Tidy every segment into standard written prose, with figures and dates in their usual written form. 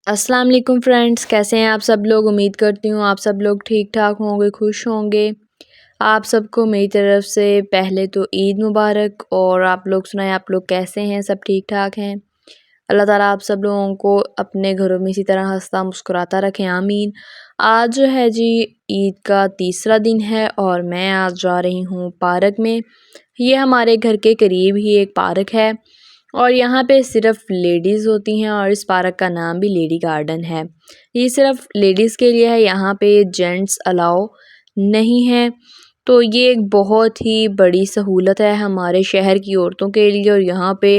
अस्सलाम वालेकुम फ्रेंड्स, कैसे हैं आप सब लोग। उम्मीद करती हूँ आप सब लोग ठीक ठाक होंगे, खुश होंगे। आप सबको मेरी तरफ से पहले तो ईद मुबारक। और आप लोग सुनाएं, आप लोग कैसे हैं, सब ठीक ठाक हैं। अल्लाह ताला आप सब लोगों को अपने घरों में इसी तरह हंसता मुस्कुराता रखें, आमीन। आज जो है जी ईद का तीसरा दिन है और मैं आज जा रही हूँ पार्क में। ये हमारे घर के करीब ही एक पार्क है और यहाँ पे सिर्फ लेडीज़ होती हैं और इस पार्क का नाम भी लेडी गार्डन है। ये सिर्फ लेडीज़ के लिए है, यहाँ पे जेंट्स अलाउ नहीं है। तो ये एक बहुत ही बड़ी सहूलत है हमारे शहर की औरतों के लिए। और यहाँ पे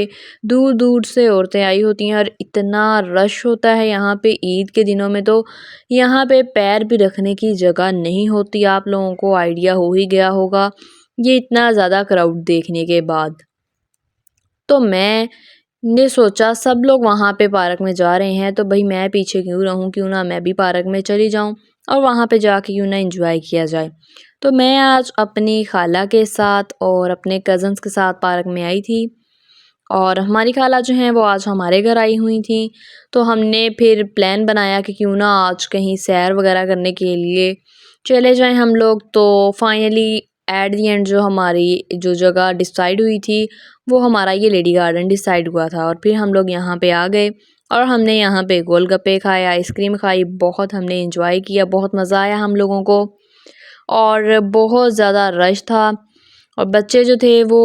दूर दूर से औरतें आई होती हैं और इतना रश होता है यहाँ पे ईद के दिनों में, तो यहाँ पे पैर भी रखने की जगह नहीं होती। आप लोगों को आइडिया हो ही गया होगा ये इतना ज़्यादा क्राउड देखने के बाद। तो मैंने सोचा सब लोग वहाँ पे पार्क में जा रहे हैं तो भाई मैं पीछे क्यों रहूँ, क्यों ना मैं भी पार्क में चली जाऊँ और वहाँ पे जाके क्यों ना एंजॉय किया जाए। तो मैं आज अपनी खाला के साथ और अपने कज़न्स के साथ पार्क में आई थी और हमारी खाला जो हैं वो आज हमारे घर आई हुई थी। तो हमने फिर प्लान बनाया कि क्यों ना आज कहीं सैर वगैरह करने के लिए चले जाएं हम लोग। तो फाइनली एट दी एंड जो हमारी जो जगह डिसाइड हुई थी वो हमारा ये लेडी गार्डन डिसाइड हुआ था। और फिर हम लोग यहाँ पे आ गए और हमने यहाँ पे गोलगप्पे खाए, आइसक्रीम खाई, बहुत हमने एंजॉय किया, बहुत मज़ा आया हम लोगों को। और बहुत ज़्यादा रश था और बच्चे जो थे वो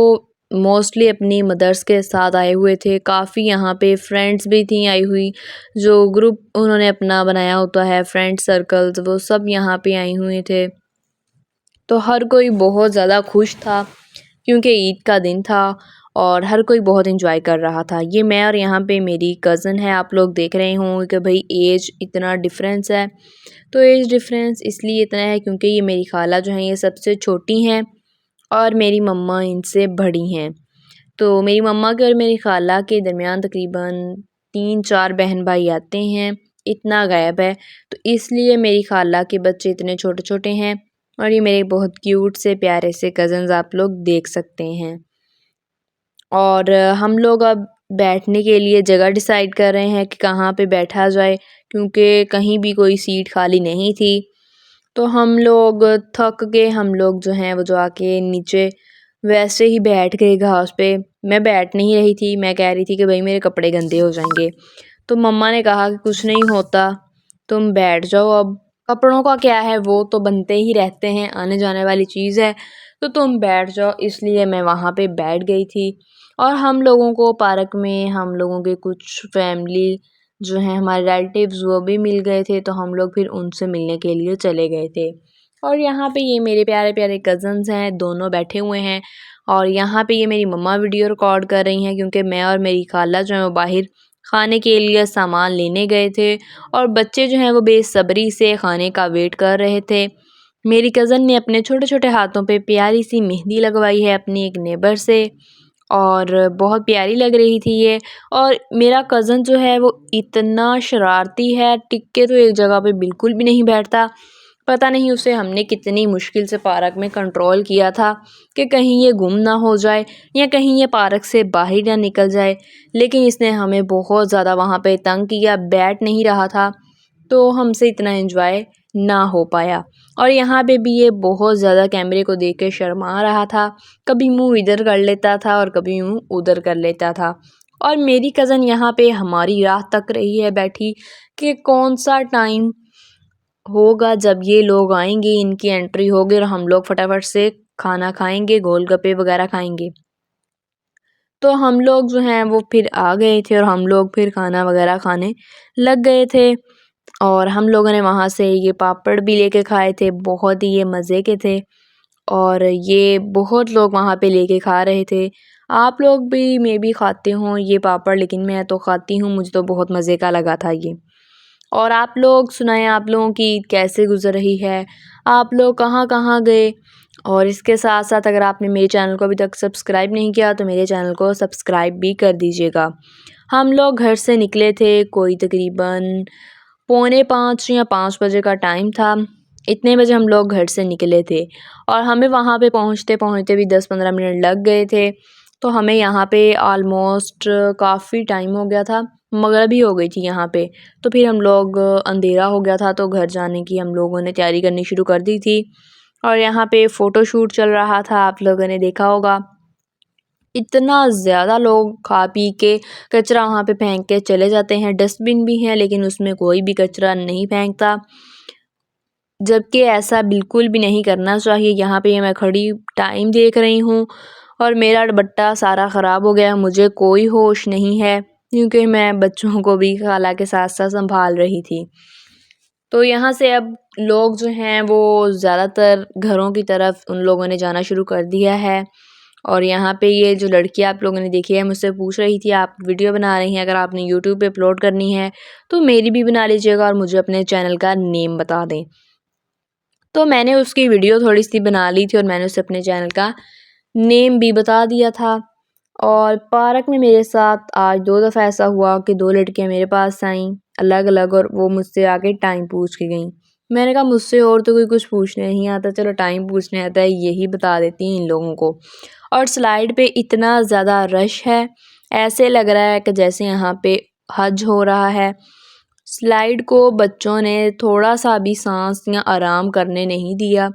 मोस्टली अपनी मदर्स के साथ आए हुए थे। काफ़ी यहाँ पे फ्रेंड्स भी थी आई हुई, जो ग्रुप उन्होंने अपना बनाया होता है फ्रेंड सर्कल्स, वो सब यहाँ पे आई हुए थे। तो हर कोई बहुत ज़्यादा खुश था क्योंकि ईद का दिन था और हर कोई बहुत एंजॉय कर रहा था। ये मैं और यहाँ पे मेरी कज़न है, आप लोग देख रहे होंगे कि भाई एज इतना डिफरेंस है। तो एज डिफरेंस इसलिए इतना है क्योंकि ये मेरी खाला जो हैं ये सबसे छोटी हैं और मेरी मम्मा इनसे बड़ी हैं। तो मेरी मम्मा के और मेरी खाला के दरमियान तकरीबन 3-4 बहन भाई आते हैं, इतना गैप है। तो इसलिए मेरी खाला के बच्चे इतने छोटे छोटे हैं और ये मेरे बहुत क्यूट से प्यारे से कज़न्स आप लोग देख सकते हैं। और हम लोग अब बैठने के लिए जगह डिसाइड कर रहे हैं कि कहाँ पे बैठा जाए क्योंकि कहीं भी कोई सीट खाली नहीं थी। तो हम लोग थक के हम लोग जो हैं वो जाके नीचे वैसे ही बैठ गए घास पे। मैं बैठ नहीं रही थी, मैं कह रही थी कि भाई मेरे कपड़े गंदे हो जाएंगे। तो मम्मा ने कहा कि कुछ नहीं होता, तुम बैठ जाओ, अब कपड़ों का क्या है, वो तो बनते ही रहते हैं, आने जाने वाली चीज़ है, तो तुम बैठ जाओ। इसलिए मैं वहाँ पे बैठ गई थी। और हम लोगों को पार्क में हम लोगों के कुछ फैमिली जो हैं हमारे रिलेटिव्स वो भी मिल गए थे, तो हम लोग फिर उनसे मिलने के लिए चले गए थे। और यहाँ पे ये मेरे प्यारे प्यारे कज़न्स हैं, दोनों बैठे हुए हैं। और यहाँ पे ये मेरी मम्मा वीडियो रिकॉर्ड कर रही हैं क्योंकि मैं और मेरी खाला जो है वो बाहर खाने के लिए सामान लेने गए थे और बच्चे जो हैं वो बेसब्री से खाने का वेट कर रहे थे। मेरी कज़न ने अपने छोटे छोटे हाथों पे प्यारी सी मेहंदी लगवाई है अपनी एक नेबर से और बहुत प्यारी लग रही थी ये। और मेरा कज़न जो है वो इतना शरारती है, टिक के तो एक जगह पे बिल्कुल भी नहीं बैठता। पता नहीं उसे हमने कितनी मुश्किल से पार्क में कंट्रोल किया था कि कहीं ये गुम ना हो जाए या कहीं ये पार्क से बाहर ना निकल जाए, लेकिन इसने हमें बहुत ज़्यादा वहाँ पे तंग किया, बैठ नहीं रहा था, तो हमसे इतना एंजॉय ना हो पाया। और यहाँ पे भी ये बहुत ज़्यादा कैमरे को देख के शर्मा रहा था, कभी मुंह इधर कर लेता था और कभी मुंह उधर कर लेता था। और मेरी कज़न यहाँ पे हमारी राह तक रही है बैठी कि कौन सा टाइम होगा जब ये लोग आएंगे, इनकी एंट्री होगी और हम लोग फटाफट से खाना खाएंगे, गोलगप्पे वगैरह खाएंगे। तो हम लोग जो हैं वो फिर आ गए थे और हम लोग फिर खाना वगैरह खाने लग गए थे। और हम लोगों ने वहाँ से ये पापड़ भी लेके खाए थे, बहुत ही ये मज़े के थे और ये बहुत लोग वहाँ पे लेके खा रहे थे। आप लोग भी मे बी खाते हों ये पापड़, लेकिन मैं तो खाती हूँ, मुझे तो बहुत मज़े का लगा था ये। और आप लोग सुनाएं, आप लोगों की ईद कैसे गुजर रही है, आप लोग कहाँ कहाँ गए। और इसके साथ साथ अगर आपने मेरे चैनल को अभी तक सब्सक्राइब नहीं किया तो मेरे चैनल को सब्सक्राइब भी कर दीजिएगा। हम लोग घर से निकले थे, कोई तकरीबन 4:45 या 5 बजे का टाइम था। इतने बजे हम लोग घर से निकले थे और हमें वहाँ पे पहुँचते पहुँचते भी 10-15 मिनट लग गए थे। तो हमें यहाँ पे ऑलमोस्ट काफ़ी टाइम हो गया था। मगरिब ही हो गई थी यहाँ पे। तो फिर हम लोग अंधेरा हो गया था तो घर जाने की हम लोगों ने तैयारी करनी शुरू कर दी थी। और यहाँ पे फ़ोटोशूट चल रहा था, आप लोगों ने देखा होगा। इतना ज़्यादा लोग खा पी के कचरा वहाँ पे फेंक के चले जाते हैं। डस्टबिन भी हैं लेकिन उसमें कोई भी कचरा नहीं फेंकता, जबकि ऐसा बिल्कुल भी नहीं करना चाहिए। यहाँ पे मैं खड़ी टाइम देख रही हूँ और मेरा दुपट्टा सारा ख़राब हो गया है। मुझे कोई होश नहीं है क्योंकि मैं बच्चों को भी खाला के साथ साथ संभाल रही थी। तो यहाँ से अब लोग जो हैं वो ज़्यादातर घरों की तरफ उन लोगों ने जाना शुरू कर दिया है। और यहाँ पे ये जो लड़की आप लोगों ने देखी है मुझसे पूछ रही थी आप वीडियो बना रही हैं, अगर आपने यूट्यूब पे अपलोड करनी है तो मेरी भी बना लीजिएगा और मुझे अपने चैनल का नेम बता दें। तो मैंने उसकी वीडियो थोड़ी सी बना ली थी और मैंने उसे अपने चैनल का नेम भी बता दिया था। और पार्क में मेरे साथ आज 2 दफ़ा ऐसा हुआ कि 2 लड़कियां मेरे पास आईं अलग अलग और वो मुझसे आके टाइम पूछ के गईं। मैंने कहा मुझसे और तो कोई कुछ पूछने नहीं आता, चलो टाइम पूछने आता है यही बता देती हैं इन लोगों को। और स्लाइड पे इतना ज़्यादा रश है, ऐसे लग रहा है कि जैसे यहाँ पे हज हो रहा है। स्लाइड को बच्चों ने थोड़ा सा भी सांस या आराम करने नहीं दिया।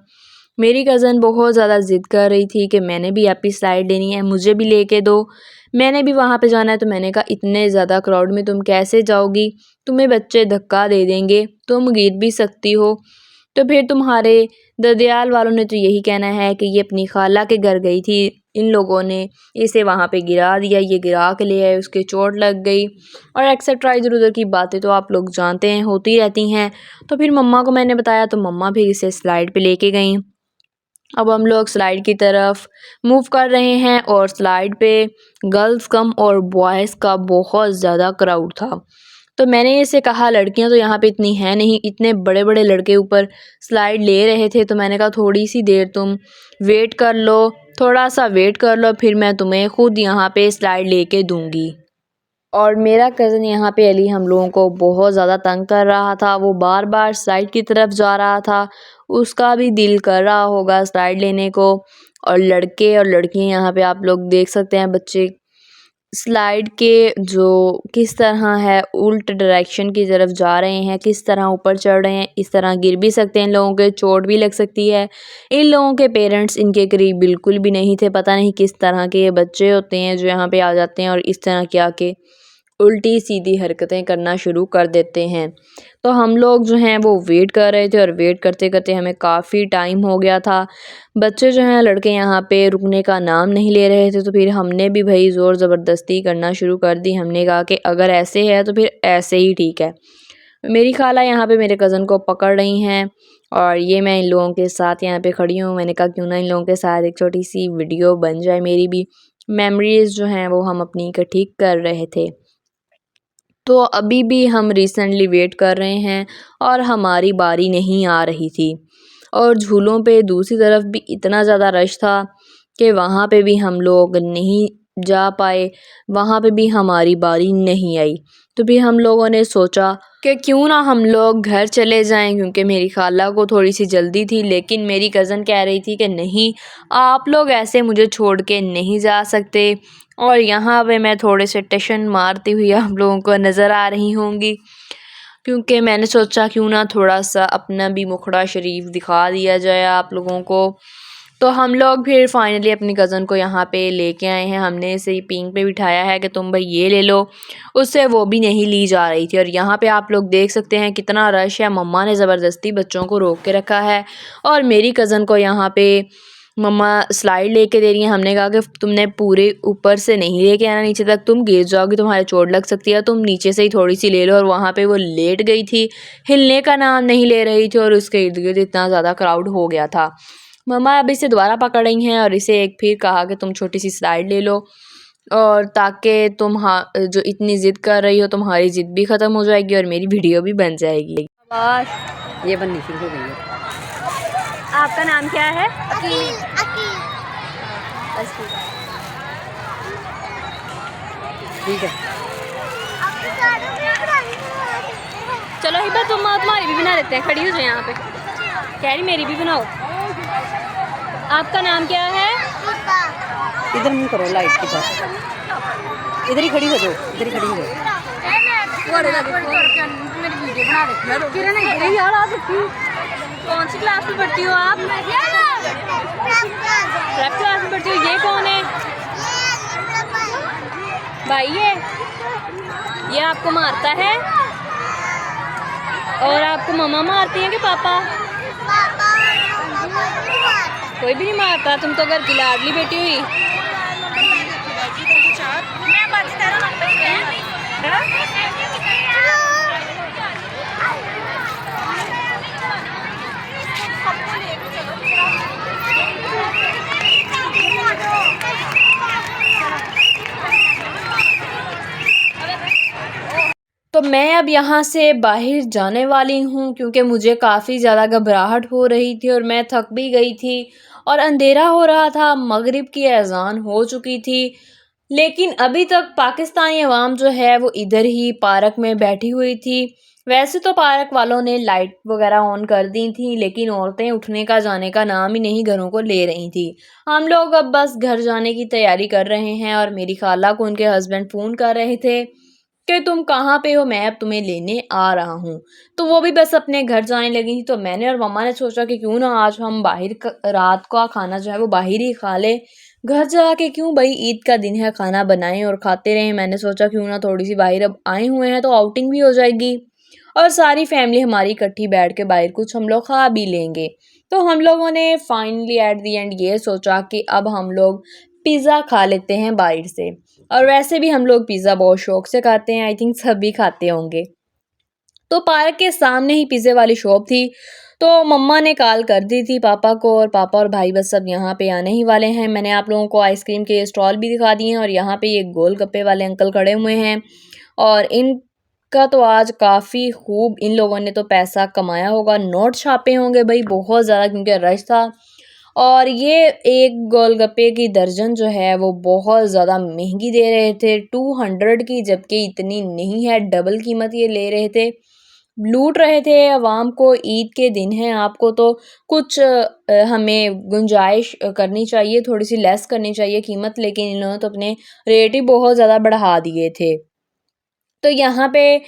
मेरी कज़न बहुत ज़्यादा ज़िद कर रही थी कि मैंने भी आपकी स्लाइड लेनी है, मुझे भी लेके दो, मैंने भी वहाँ पे जाना है। तो मैंने कहा इतने ज़्यादा क्राउड में तुम कैसे जाओगी, तुम्हें बच्चे धक्का दे देंगे, तुम गिर भी सकती हो। तो फिर तुम्हारे ददियाल वालों ने तो यही कहना है कि ये अपनी खाला के घर गई थी, इन लोगों ने इसे वहाँ पे गिरा दिया, ये गिरा के ले आए, उसके चोट लग गई और एक्सेट्रा इधर उधर की बातें तो आप लोग जानते हैं होती रहती हैं। तो फिर मम्मा को मैंने बताया तो मम्मा फिर इसे स्लाइड पे लेके गई। अब हम लोग स्लाइड की तरफ मूव कर रहे हैं और स्लाइड पे गर्ल्स कम और बॉयज़ का बहुत ज़्यादा क्राउड था। तो मैंने इसे कहा लड़कियां तो यहाँ पे इतनी हैं नहीं, इतने बड़े बड़े लड़के ऊपर स्लाइड ले रहे थे। तो मैंने कहा थोड़ी सी देर तुम वेट कर लो, थोड़ा सा वेट कर लो, फिर मैं तुम्हें खुद यहाँ पे स्लाइड लेके दूँगी। और मेरा कज़न यहाँ पे अली हम लोगों को बहुत ज़्यादा तंग कर रहा था, वो बार बार स्लाइड की तरफ जा रहा था, उसका भी दिल कर रहा होगा स्लाइड लेने को। और लड़के और लड़कियाँ यहाँ पे आप लोग देख सकते हैं, बच्चे स्लाइड के जो किस तरह है उल्ट डायरेक्शन की तरफ जा रहे हैं, किस तरह ऊपर चढ़ रहे हैं, इस तरह गिर भी सकते हैं, इन लोगों के चोट भी लग सकती है। इन लोगों के पेरेंट्स इनके करीब बिल्कुल भी नहीं थे, पता नहीं किस तरह के ये बच्चे होते हैं जो यहाँ पे आ जाते हैं और इस तरह के आके उल्टी सीधी हरकतें करना शुरू कर देते हैं। तो हम लोग जो हैं वो वेट कर रहे थे और वेट करते करते हमें काफ़ी टाइम हो गया था। बच्चे जो हैं लड़के यहाँ पे रुकने का नाम नहीं ले रहे थे। तो फिर हमने भी भाई ज़ोर ज़बरदस्ती करना शुरू कर दी। हमने कहा कि अगर ऐसे है तो फिर ऐसे ही ठीक है। मेरी खाला यहाँ पे मेरे कज़न को पकड़ रही हैं और ये मैं इन लोगों के साथ यहाँ पे खड़ी हूँ। मैंने कहा क्यों ना इन लोगों के साथ एक छोटी सी वीडियो बन जाए, मेरी भी मेमोरीज़ जो हैं वो हम अपनी इकट्ठी कर रहे थे। तो अभी भी हम रिसेंटली वेट कर रहे हैं और हमारी बारी नहीं आ रही थी। और झूलों पे दूसरी तरफ भी इतना ज़्यादा रश था कि वहाँ पे भी हम लोग नहीं जा पाए, वहाँ पे भी हमारी बारी नहीं आई। तो फिर हम लोगों ने सोचा कि क्यों ना हम लोग घर चले जाएं, क्योंकि मेरी खाला को थोड़ी सी जल्दी थी। लेकिन मेरी कज़न कह रही थी कि नहीं, आप लोग ऐसे मुझे छोड़ के नहीं जा सकते। और यहाँ पे मैं थोड़े से टशन मारती हुई आप लोगों को नज़र आ रही होंगी, क्योंकि मैंने सोचा क्यों ना थोड़ा सा अपना भी मुखड़ा शरीफ दिखा दिया जाए आप लोगों को। तो हम लोग फिर फाइनली अपनी कज़न को यहाँ पे लेके आए हैं। हमने इसे पिंग पे बिठाया है कि तुम भाई ये ले लो, उससे वो भी नहीं ली जा रही थी। और यहाँ पे आप लोग देख सकते हैं कितना रश है। मम्मा ने ज़बरदस्ती बच्चों को रोक के रखा है और मेरी कज़न को यहाँ पे मम्मा स्लाइड लेके दे रही हैं। हमने कहा कि तुमने पूरे ऊपर से नहीं लेके आना, नीचे तक तुम गिर जाओगी, तुम्हारे चोट लग सकती है, तुम नीचे से ही थोड़ी सी ले लो। और वहाँ पे वो लेट गई थी, हिलने का नाम नहीं ले रही थी और उसके इर्द गिर्द इतना ज़्यादा क्राउड हो गया था। मम्मा अब इसे दोबारा पकड़ रही हैं और इसे एक फिर कहा कि तुम छोटी सी स्लाइड ले लो, और ताकि तुम जो इतनी ज़िद कर रही हो तुम्हारी ज़िद भी ख़त्म हो जाएगी और मेरी वीडियो भी बन जाएगी। ये बननी शुरू हो गई है। आपका नाम क्या है? ठीक है, चलो हिबा तुम्हारी भी बना लेते हैं, खड़ी हो जाए यहाँ पे। कह रही मेरी भी बनाओ। आपका नाम क्या है? इधर मुँह करो लाइट के पास, इधर ही खड़ी हो जाओ, इधर ही खड़ी हो जाओ। कौन सी क्लास में पढ़ती हो आप? 12th क्लास में पढ़ती हो। ये कौन है? भाई है। ये आपको मारता है? और आपको मम्मा मारती है कि पापा? कोई भी नहीं मारता। तुम तो घर की लाडली बेटी हुई। तो मैं अब यहाँ से बाहर जाने वाली हूँ क्योंकि मुझे काफ़ी ज़्यादा घबराहट हो रही थी और मैं थक भी गई थी और अंधेरा हो रहा था, मगरिब की अज़ान हो चुकी थी। लेकिन अभी तक पाकिस्तानी अवाम जो है वो इधर ही पार्क में बैठी हुई थी। वैसे तो पार्क वालों ने लाइट वगैरह ऑन कर दी थी, लेकिन औरतें उठने का जाने का नाम ही नहीं घरों को ले रही थी। हम लोग अब बस घर जाने की तैयारी कर रहे हैं और मेरी खाला को उनके हस्बैंड फ़ोन कर रहे थे कि तुम कहाँ पे हो, मैं अब तुम्हें लेने आ रहा हूँ। तो वो भी बस अपने घर जाने लगी थी। तो मैंने और मम्मा ने सोचा कि क्यों ना आज हम रात का खाना जो है वो बाहर ही खा ले, घर जाके क्यों भाई, ईद का दिन है, खाना बनाएं और खाते रहें। मैंने सोचा क्यों ना थोड़ी सी बाहर अब आए हुए हैं तो आउटिंग भी हो जाएगी और सारी फैमिली हमारी इकट्ठी बैठ के बाहर कुछ हम लोग खा भी लेंगे। तो हम लोगों ने फाइनली एट दी एंड ये सोचा कि अब हम लोग पिज़्ज़ा खा लेते हैं बाहर से। और वैसे भी हम लोग पिज़्ज़ा बहुत शौक से खाते हैं, आई थिंक सभी खाते होंगे। तो पार्क के सामने ही पिज़्ज़े वाली शॉप थी। तो मम्मा ने कॉल कर दी थी पापा को और पापा और भाई बस सब यहाँ पे आने ही वाले हैं। मैंने आप लोगों को आइसक्रीम के स्टॉल भी दिखा दिए हैं और यहाँ पे ये गोलगप्पे वाले अंकल खड़े हुए हैं और इनका तो आज काफ़ी खूब इन लोगों ने तो पैसा कमाया होगा, नोट छापे होंगे भाई बहुत ज़्यादा क्योंकि रश था। और ये एक गोलगप्पे की दर्जन जो है वो बहुत ज़्यादा महंगी दे रहे थे, 200 की, जबकि इतनी नहीं है, डबल कीमत ये ले रहे थे। लूट रहे थे अवाम को। ईद के दिन हैं, आपको तो कुछ हमें गुंजाइश करनी चाहिए, थोड़ी सी लेस करनी चाहिए कीमत, लेकिन इन्होंने तो अपने रेट ही बहुत ज़्यादा बढ़ा दिए थे। तो यहाँ पे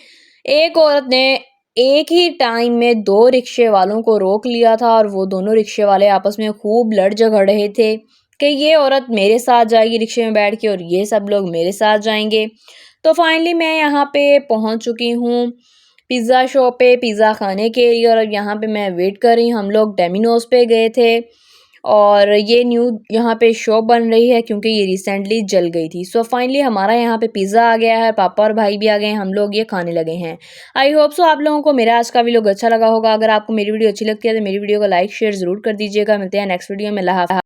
एक औरत ने एक ही टाइम में 2 रिक्शे वालों को रोक लिया था और वो दोनों रिक्शे वाले आपस में खूब लड़ झगड़ रहे थे कि ये औरत मेरे साथ जाएगी रिक्शे में बैठ के और ये सब लोग मेरे साथ जाएंगे। तो फाइनली मैं यहाँ पे पहुँच चुकी हूँ पिज़्ज़ा शॉप पे पिज़्ज़ा खाने के लिए और यहाँ पे मैं वेट कर रही हूँ। हम लोग डोमिनोज पे गए थे और ये न्यू यहाँ पे शॉप बन रही है क्योंकि ये रिसेंटली जल गई थी। सो फाइनली हमारा यहाँ पे पिज़्ज़ा आ गया है, पापा और भाई भी आ गए हैं, हम लोग ये खाने लगे हैं। आई होप सो आप लोगों को मेरा आज का व्लॉग अच्छा लगा होगा। अगर आपको मेरी वीडियो अच्छी लगती है तो मेरी वीडियो को लाइक शेयर ज़रूर कर दीजिएगा। मिलते हैं नेक्स्ट वीडियो में। अल्लाह हाफ़िज़।